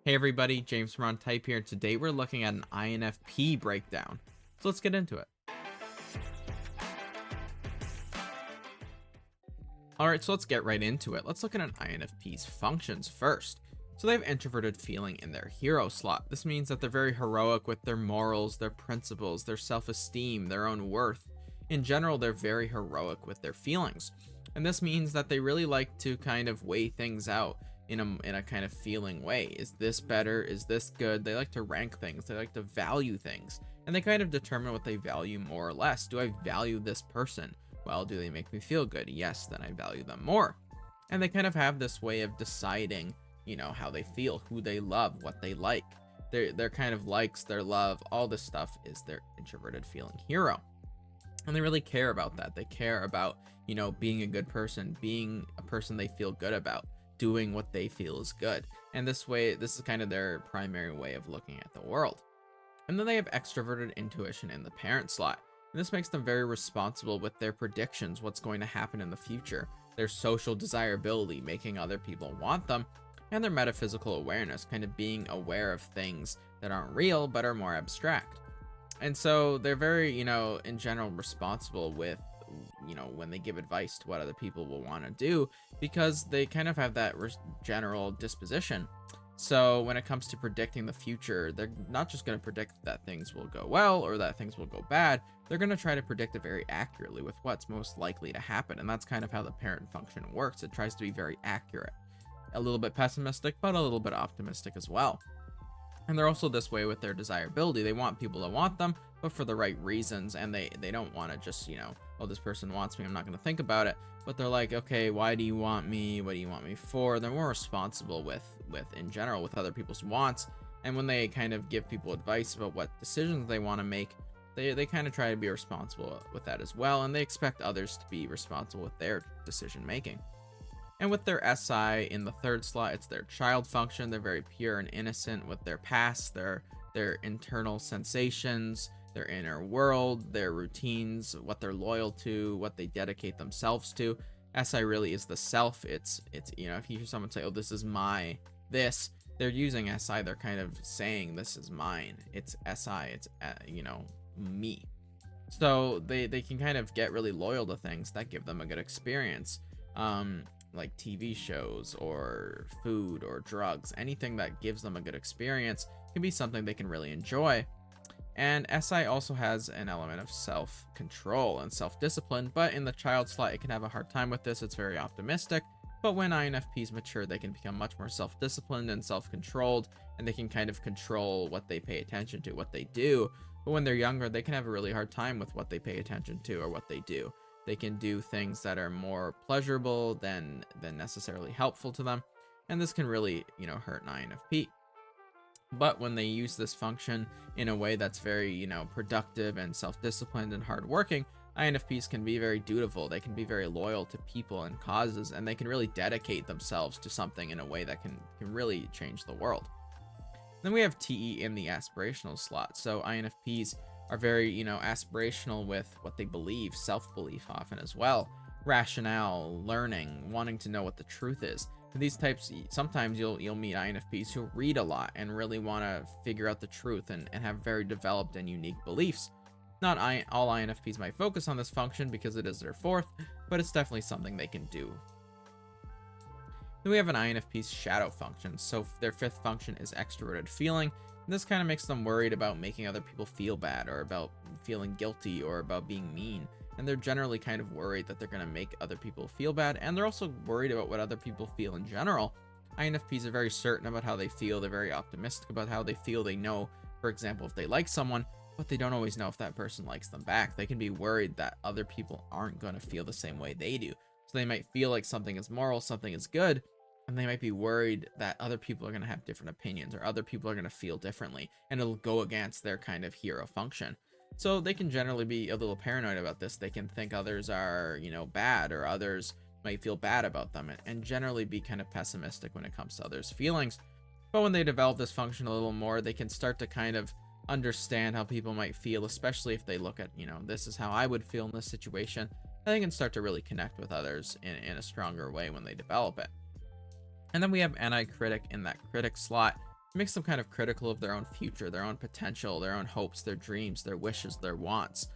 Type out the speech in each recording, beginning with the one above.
Hey everybody, James from ontype here, and today we're looking at an INFP breakdown. So let's get into it. Alright, so let's get right into it. Let's look at an INFP's functions first. So they have introverted feeling in their hero slot. This means that they're very heroic with their morals, their principles, their self-esteem, their own worth. In general, they're very heroic with their feelings. And this means that they really like to kind of weigh things out in a kind of feeling way. Is this better? Is this good? They like to rank things. They like to value things. And they kind of determine what they value more or less. Do I value this person? Well, do they make me feel good? Yes, then I value them more. And they kind of have this way of deciding, how they feel, who they love, what they like. Their kind of likes, their love, all this stuff is their introverted feeling hero. And they really care about that. They care about, being a good person, being a person they feel good about, doing what they feel is good. And this is kind of their primary way of looking at the world. And then they have extroverted intuition in the parent slot. And this makes them very responsible with their predictions, what's going to happen in the future, their social desirability, making other people want them, and their metaphysical awareness, kind of being aware of things that aren't real but are more abstract. And so they're very, in general responsible with, when they give advice to what other people will want to do, because they kind of have that general disposition. So when it comes to predicting the future, they're not just going to predict that things will go well or that things will go bad. They're going to try to predict it very accurately with what's most likely to happen. And that's kind of how the parent function works. It tries to be very accurate, a little bit pessimistic, but a little bit optimistic as well. And they're also this way with their desirability. They want people to want them, but for the right reasons. And they don't want to just, oh, this person wants me, I'm not going to think about it. But they're like, okay, why do you want me? What do you want me for? They're more responsible with in general, with other people's wants. And when they kind of give people advice about what decisions they want to make, they kind of try to be responsible with that as well. And they expect others to be responsible with their decision making. And with their SI in the third slot, it's their child function. They're very pure and innocent with their past, their internal sensations, their inner world, their routines, what they're loyal to, what they dedicate themselves to. SI really is the self. It's if you hear someone say, oh, this is this, they're using SI. They're kind of saying, this is mine. It's SI. It's, me. So they can kind of get really loyal to things that give them a good experience. Like TV shows or food or drugs, anything that gives them a good experience can be something they can really enjoy. And SI also has an element of self-control and self-discipline, but in the child slot, it can have a hard time with this. It's very optimistic, but when INFPs mature, they can become much more self-disciplined and self-controlled, and they can kind of control what they pay attention to, what they do. But when they're younger, they can have a really hard time with what they pay attention to or what they do. They can do things that are more pleasurable than necessarily helpful to them. And this can really, hurt an INFP. But when they use this function in a way that's very, productive and self-disciplined and hardworking, INFPs can be very dutiful. They can be very loyal to people and causes, and they can really dedicate themselves to something in a way that can really change the world. Then we have TE in the aspirational slot. So INFPs are very, aspirational with what they believe, self-belief often as well, rationale, learning, wanting to know what the truth is. And these types, sometimes you'll meet INFPs who read a lot and really want to figure out the truth and have very developed and unique beliefs. Not all INFPs might focus on this function because it is their fourth, but it's definitely something they can do. Then we have an INFP's shadow function. So their fifth function is extroverted feeling. And this kind of makes them worried about making other people feel bad or about feeling guilty or about being mean. And they're generally kind of worried that they're going to make other people feel bad. And they're also worried about what other people feel in general. INFPs are very certain about how they feel. They're very optimistic about how they feel. They know, for example, if they like someone, but they don't always know if that person likes them back. They can be worried that other people aren't going to feel the same way they do. So they might feel like something is moral, something is good, and they might be worried that other people are going to have different opinions or other people are going to feel differently, and it'll go against their kind of hero function. So they can generally be a little paranoid about this. They can think others are, bad, or others might feel bad about them, and generally be kind of pessimistic when it comes to others' feelings. But when they develop this function a little more, they can start to kind of understand how people might feel, especially if they look at, this is how I would feel in this situation. And they can start to really connect with others in a stronger way when they develop it. And then we have anti-critic in that critic slot. It makes them kind of critical of their own future, their own potential, their own hopes, their dreams, their wishes, their wants.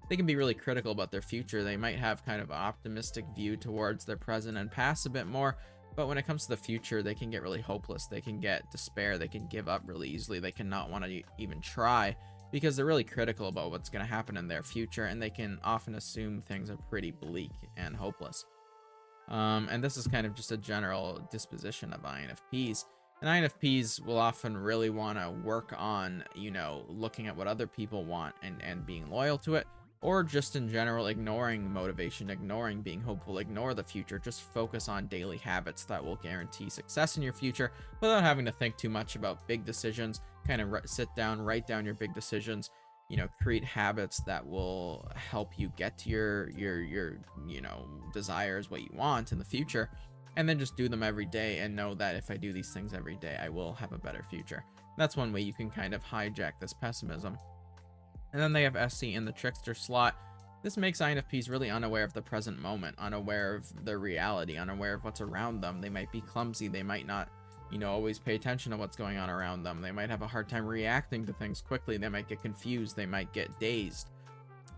They can be really critical about their future. They might have kind of an optimistic view towards their present and past a bit more, but when it comes to the future, they can get really hopeless. They can get despair. They can give up really easily. They can not want to even try because they're really critical about what's going to happen in their future, and they can often assume things are pretty bleak and hopeless. And this is kind of just a general disposition of INFPs. And INFPs will often really want to work on, looking at what other people want and being loyal to it, or just in general ignoring motivation, ignoring being hopeful, ignore the future. Just focus on daily habits that will guarantee success in your future without having to think too much about big decisions. Kind of sit down, write down your big decisions, create habits that will help you get to your desires, what you want in the future, and then just do them every day and know that if I do these things every day, I will have a better future. That's one way you can kind of hijack this pessimism. And then they have SC in the Trickster slot. This makes INFPs really unaware of the present moment, unaware of their reality, unaware of what's around them. They might be clumsy. They might not, always pay attention to what's going on around them. They might have a hard time reacting to things quickly. They might get confused. They might get dazed.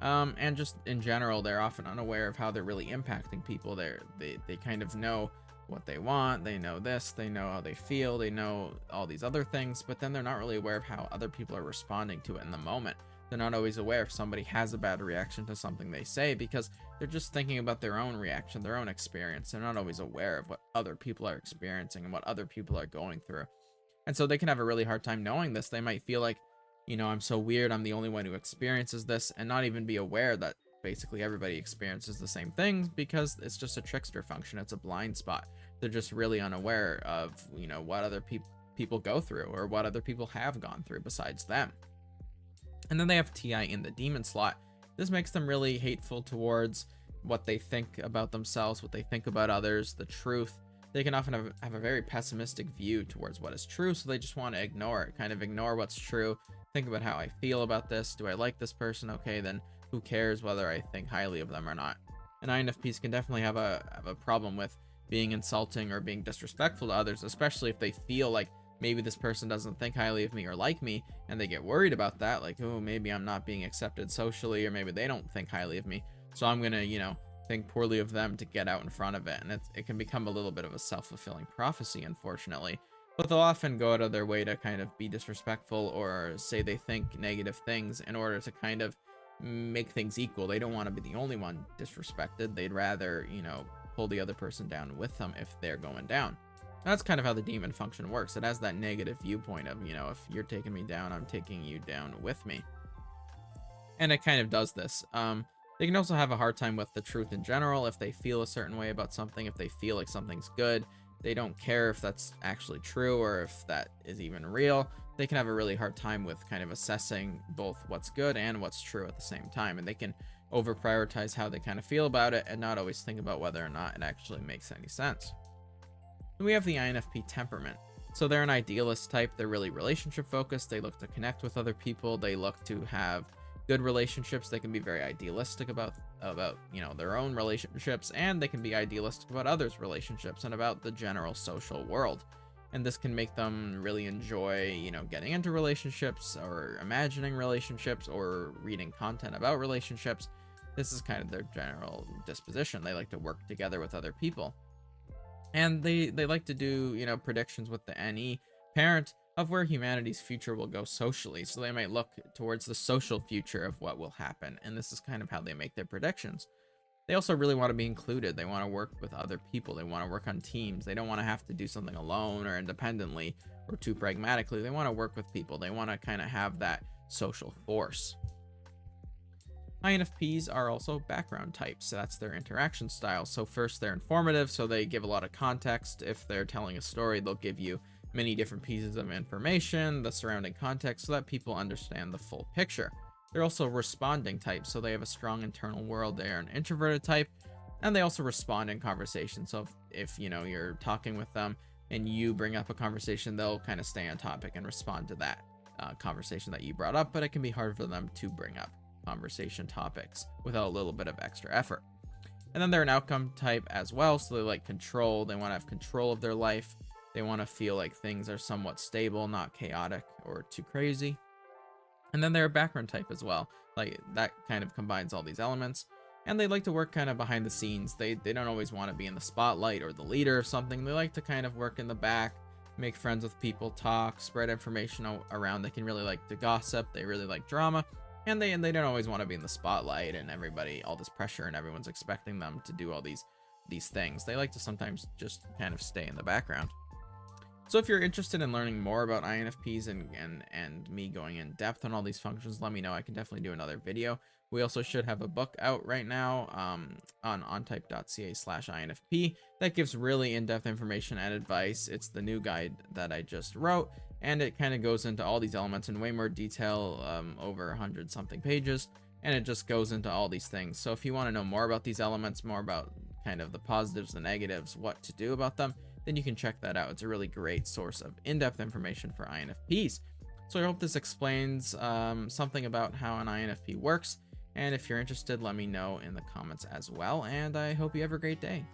And just in general, they're often unaware of how they're really impacting people. They kind of know what they want. They know this. They know how they feel. They know all these other things, but then they're not really aware of how other people are responding to it in the moment. They're not always aware if somebody has a bad reaction to something they say because they're just thinking about their own reaction, their own experience. They're not always aware of what other people are experiencing and what other people are going through. And so they can have a really hard time knowing this. They might feel like, I'm so weird, I'm the only one who experiences this, and not even be aware that basically everybody experiences the same things because it's just a trickster function. It's a blind spot. They're just really unaware of, what other people go through or what other people have gone through besides them. And then they have TI in the demon slot. This makes them really hateful towards what they think about themselves, what they think about others, the truth. They can often have a very pessimistic view towards what is true, so they just want to ignore it, kind of ignore what's true, think about how I feel about this. Do I like this person? Okay, then who cares whether I think highly of them or not? And INFPs can definitely have a problem with being insulting or being disrespectful to others, especially if they feel like maybe this person doesn't think highly of me or like me, and they get worried about that, like, oh, maybe I'm not being accepted socially, or maybe they don't think highly of me, so I'm gonna, think poorly of them to get out in front of it. And it can become a little bit of a self-fulfilling prophecy, unfortunately. But they'll often go out of their way to kind of be disrespectful or say they think negative things in order to kind of make things equal. They don't want to be the only one disrespected. They'd rather, pull the other person down with them if they're going down. That's kind of how the demon function works. It has that negative viewpoint of, if you're taking me down, I'm taking you down with me. And it kind of does this. They can also have a hard time with the truth in general. If they feel a certain way about something, if they feel like something's good, they don't care if that's actually true or if that is even real. They can have a really hard time with kind of assessing both what's good and what's true at the same time. And they can over prioritize how they kind of feel about it and not always think about whether or not it actually makes any sense. Then we have the INFP Temperament. So they're an idealist type. They're really relationship focused. They look to connect with other people. They look to have good relationships. They can be very idealistic about their own relationships, and they can be idealistic about others' relationships and about the general social world. And this can make them really enjoy, getting into relationships or imagining relationships or reading content about relationships. This is kind of their general disposition. They like to work together with other people. And they like to do, predictions with the NE parent of where humanity's future will go socially. So they might look towards the social future of what will happen. And this is kind of how they make their predictions. They also really want to be included. They want to work with other people. They want to work on teams. They don't want to have to do something alone or independently or too pragmatically. They want to work with people. They want to kind of have that social force. INFPs are also background types. So that's their interaction style. So first, they're informative. So they give a lot of context. If they're telling a story, they'll give you many different pieces of information, the surrounding context, so that people understand the full picture. They're also responding types, so they have a strong internal world. They are an introverted type, and they also respond in conversation. So if you're talking with them and you bring up a conversation, they'll kind of stay on topic and respond to that conversation that you brought up, but it can be hard for them to bring up conversation topics without a little bit of extra effort. And then they're an outcome type as well, so they like control. They want to have control of their life. They want to feel like things are somewhat stable, not chaotic or too crazy. And then they're a background type as well. Like that kind of combines all these elements. And they like to work kind of behind the scenes. They don't always want to be in the spotlight or the leader of something. They like to kind of work in the back, make friends with people, talk, spread information around. They can really like to gossip. They really like drama. And they don't always want to be in the spotlight and everybody, all this pressure and everyone's expecting them to do all these things. They like to sometimes just kind of stay in the background. So if you're interested in learning more about INFPs and me going in depth on all these functions, let me know. I can definitely do another video. We also should have a book out right now on ontype.ca/INFP that gives really in-depth information and advice. It's the new guide that I just wrote, and it kind of goes into all these elements in way more detail, over 100 something pages, and it just goes into all these things. So if you want to know more about these elements, more about kind of the positives, the negatives, what to do about them, then you can check that out. It's a really great source of in-depth information for INFPs. So I hope this explains something about how an INFP works. And if you're interested, let me know in the comments as well. And I hope you have a great day.